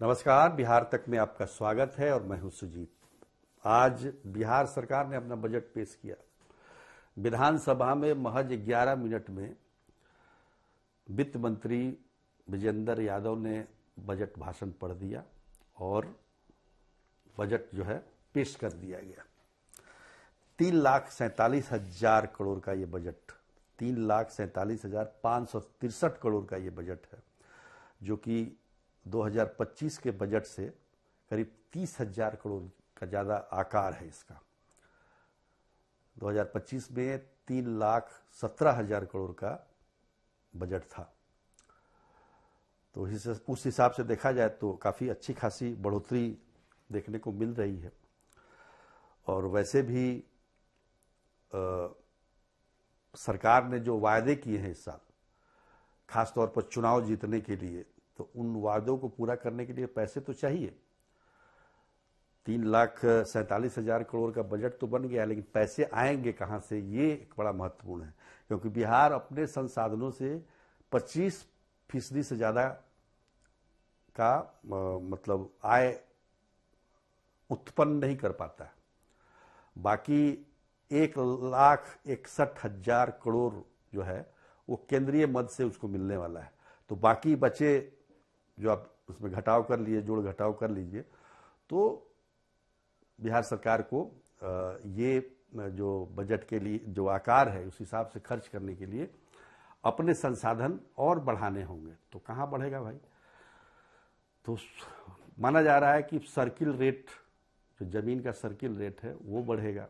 नमस्कार, बिहार तक में आपका स्वागत है और मैं हूं सुजीत। आज बिहार सरकार ने अपना बजट पेश किया। विधानसभा में महज 11 मिनट में वित्त मंत्री विजेंद्र यादव ने बजट भाषण पढ़ दिया और बजट जो है पेश कर दिया गया। 3,47,000 करोड़ का ये बजट, 3,47,563 करोड़ का ये बजट है, जो कि 2025 के बजट से करीब 30,000 करोड़ का ज़्यादा आकार है इसका। 2025 में 3,17,000 करोड़ का बजट था। तो उस हिसाब से देखा जाए तो काफ़ी अच्छी खासी बढ़ोतरी देखने को मिल रही है। और वैसे भी सरकार ने जो वायदे किए हैं इस साल, खासतौर पर चुनाव जीतने के लिए, तो उन वादों को पूरा करने के लिए पैसे तो चाहिए। 3,47,000 करोड़ का बजट तो बन गया, लेकिन पैसे आएंगे कहां से, ये एक बड़ा महत्वपूर्ण है। क्योंकि बिहार अपने संसाधनों से 25% से ज्यादा का मतलब आय उत्पन्न नहीं कर पाता है। बाकी 1,61,000 करोड़ जो है वो केंद्रीय मद से उसको मिलने वाला है। तो बाकी बचे जो आप उसमें घटाव कर लिए, जोड़ घटाव कर लीजिए, तो बिहार सरकार को ये जो बजट के लिए जो आकार है उस हिसाब से खर्च करने के लिए अपने संसाधन और बढ़ाने होंगे। तो कहाँ बढ़ेगा भाई? तो माना जा रहा है कि सर्किल रेट, जो जमीन का सर्किल रेट है वो बढ़ेगा,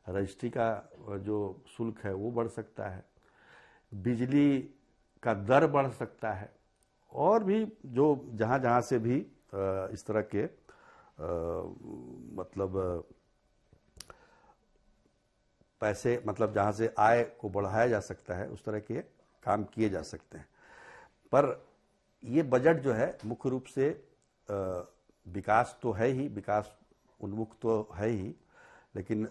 रजिस्ट्री का जो शुल्क है वो बढ़ सकता है, बिजली का दर बढ़ सकता है, और भी जो जहाँ जहाँ से भी इस तरह के मतलब पैसे, मतलब जहाँ से आय को बढ़ाया जा सकता है उस तरह के काम किए जा सकते हैं। पर ये बजट जो है मुख्य रूप से विकास तो है ही, विकास उन्मुख तो है ही, लेकिन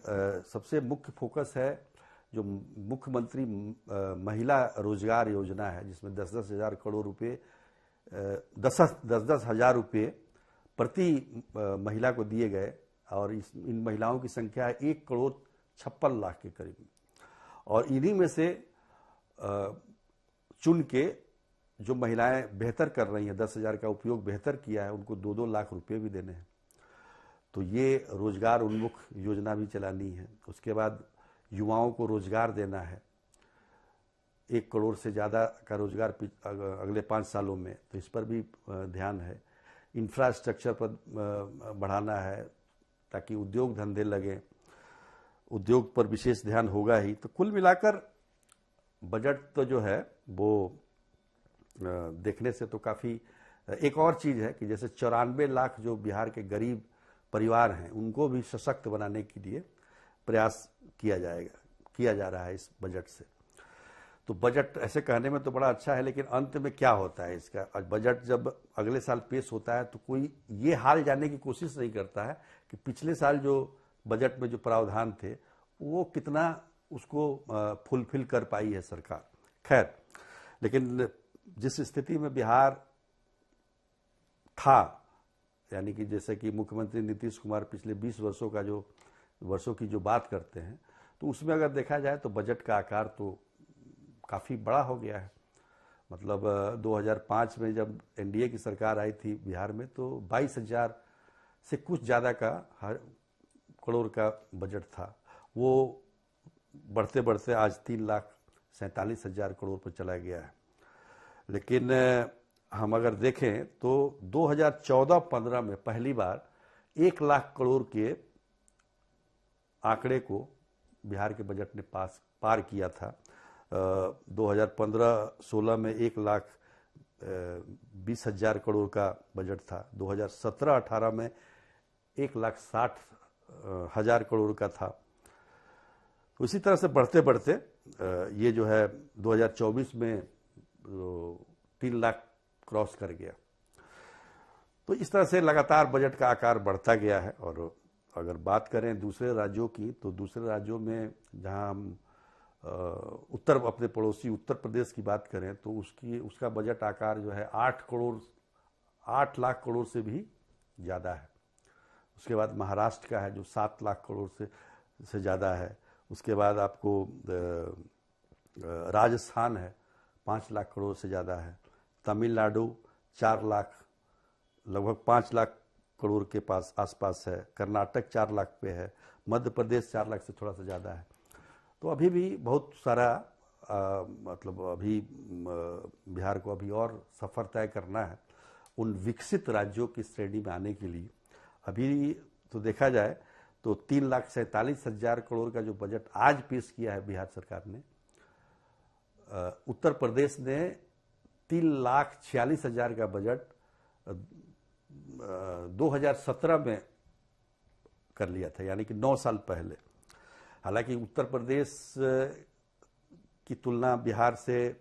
सबसे मुख्य फोकस है जो मुख्यमंत्री महिला रोजगार योजना है, जिसमें 10-10 हजार करोड़ रुपए, 10-10 हजार रुपये प्रति महिला को दिए गए। और इन महिलाओं की संख्या है 1,56,00,000 के करीब। और इन्हीं में से चुन के जो महिलाएं बेहतर कर रही हैं, 10,000 का उपयोग बेहतर किया है, उनको 2-2 लाख रुपए भी देने हैं। तो ये रोजगार उन्मुख योजना भी चलानी है। उसके बाद युवाओं को रोजगार देना है, 1 करोड़ से ज़्यादा का रोजगार अगले 5 सालों में, तो इस पर भी ध्यान है। इंफ्रास्ट्रक्चर पर बढ़ाना है ताकि उद्योग धंधे लगें, उद्योग पर विशेष ध्यान होगा ही। तो कुल मिलाकर बजट तो जो है वो देखने से तो काफ़ी, एक और चीज़ है कि जैसे 94 लाख जो बिहार के गरीब परिवार हैं उनको भी सशक्त बनाने के लिए प्रयास किया जा रहा है इस बजट से। तो बजट ऐसे कहने में तो बड़ा अच्छा है, लेकिन अंत में क्या होता है इसका? बजट जब अगले साल पेश होता है तो कोई ये हाल जानने की कोशिश नहीं करता है कि पिछले साल जो बजट में जो प्रावधान थे वो कितना उसको फुलफिल कर पाई है सरकार। खैर, लेकिन जिस स्थिति में बिहार था, यानी कि जैसे कि मुख्यमंत्री नीतीश कुमार पिछले 20 वर्षों की जो बात करते हैं, तो उसमें अगर देखा जाए तो बजट का आकार तो काफ़ी बड़ा हो गया है। मतलब 2005 में जब एनडीए की सरकार आई थी बिहार में, तो 22,000 से कुछ ज़्यादा का करोड़ का बजट था। वो बढ़ते बढ़ते आज 3,47,000 करोड़ पर चला गया है। लेकिन हम अगर देखें तो 2014-15 में पहली बार 1 लाख करोड़ के आंकड़े को बिहार के बजट ने पार किया था। 2015-16 में 1,20,000 करोड़ का बजट था। 2017-18 में 1,60,000 करोड़ का था। तो इसी तरह से बढ़ते बढ़ते ये जो है 2024 में 3 लाख क्रॉस कर गया। तो इस तरह से लगातार बजट का आकार बढ़ता गया है। और अगर बात करें दूसरे राज्यों की, तो दूसरे राज्यों में जहां हम अपने पड़ोसी उत्तर प्रदेश की बात करें तो उसका बजट आकार जो है 8 लाख करोड़ से भी ज़्यादा है। उसके बाद महाराष्ट्र का है जो 7 लाख करोड़ से ज़्यादा है। उसके बाद आपको राजस्थान है 5 लाख करोड़ से ज़्यादा है। तमिलनाडु 4 लाख, लगभग 5 लाख करोड़ के पास आसपास है। कर्नाटक 4 लाख पे है। मध्य प्रदेश 4 लाख से थोड़ा सा ज़्यादा है। तो अभी भी बहुत सारा मतलब अभी बिहार को अभी और सफ़र तय करना है उन विकसित राज्यों की श्रेणी में आने के लिए। अभी तो देखा जाए तो 3,47,000 करोड़ का जो बजट आज पेश किया है बिहार सरकार ने, उत्तर प्रदेश ने 3,46,000 का बजट 2017 में कर लिया था, यानी कि 9 साल पहले। हालांकि उत्तर प्रदेश की तुलना बिहार से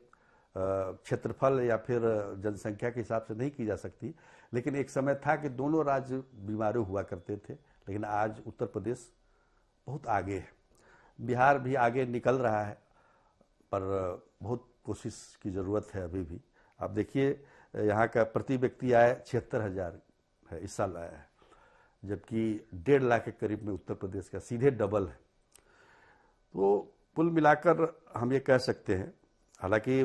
क्षेत्रफल या फिर जनसंख्या के हिसाब से नहीं की जा सकती, लेकिन एक समय था कि दोनों राज्य बीमारू हुआ करते थे। लेकिन आज उत्तर प्रदेश बहुत आगे है, बिहार भी आगे निकल रहा है, पर बहुत कोशिश की ज़रूरत है अभी भी। आप देखिए यहाँ का प्रति व्यक्ति आय 76,000 है, इस साल आया है, जबकि 1.5 लाख के करीब में उत्तर प्रदेश का सीधे डबल है। तो कुल मिलाकर हम ये कह सकते हैं, हालांकि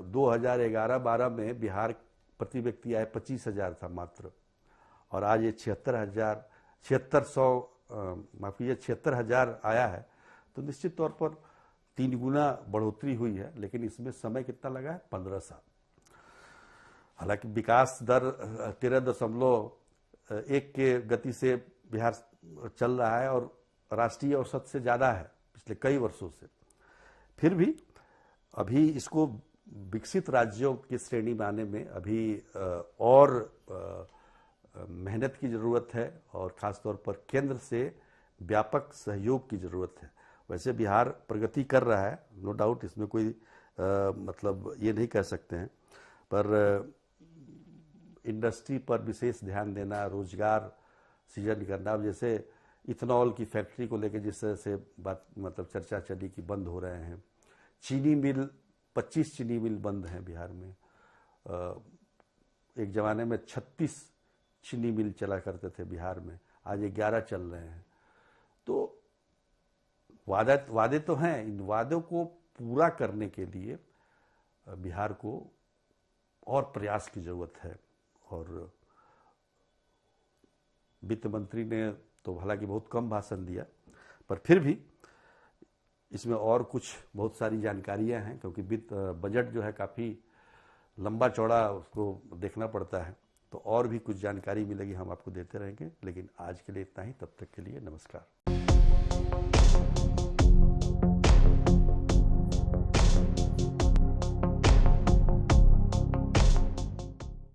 2011-12 में बिहार प्रति व्यक्ति आय 25,000 था मात्र, और आज ये 76,000 आया है। तो निश्चित तौर पर 3 गुना बढ़ोतरी हुई है, लेकिन इसमें समय कितना लगा है? 15 साल। हालांकि विकास दर 13.1 के गति से बिहार चल रहा है और राष्ट्रीय औसत से ज़्यादा है पिछले कई वर्षों से। फिर भी अभी इसको विकसित राज्यों की श्रेणी में आने में अभी और मेहनत की ज़रूरत है, और ख़ासतौर पर केंद्र से व्यापक सहयोग की ज़रूरत है। वैसे बिहार प्रगति कर रहा है, नो डाउट, इसमें कोई मतलब ये नहीं कह सकते हैं, पर इंडस्ट्री पर विशेष ध्यान देना, रोजगार सृजन करना। जैसे इथेनॉल की फैक्ट्री को लेकर जिस तरह से बात मतलब चर्चा चली कि बंद हो रहे हैं, चीनी मिल 25 चीनी मिल बंद हैं बिहार में। एक ज़माने में 36 चीनी मिल चला करते थे बिहार में, आज 11 चल रहे हैं। तो वादे तो हैं, इन वादों को पूरा करने के लिए बिहार को और प्रयास की ज़रूरत है। और वित्त मंत्री ने तो हालांकि बहुत कम भाषण दिया, पर फिर भी इसमें और कुछ बहुत सारी जानकारियां हैं, क्योंकि वित्त बजट जो है काफ़ी लंबा चौड़ा उसको देखना पड़ता है। तो और भी कुछ जानकारी मिलेगी, हम आपको देते रहेंगे। लेकिन आज के लिए इतना ही, तब तक के लिए नमस्कार।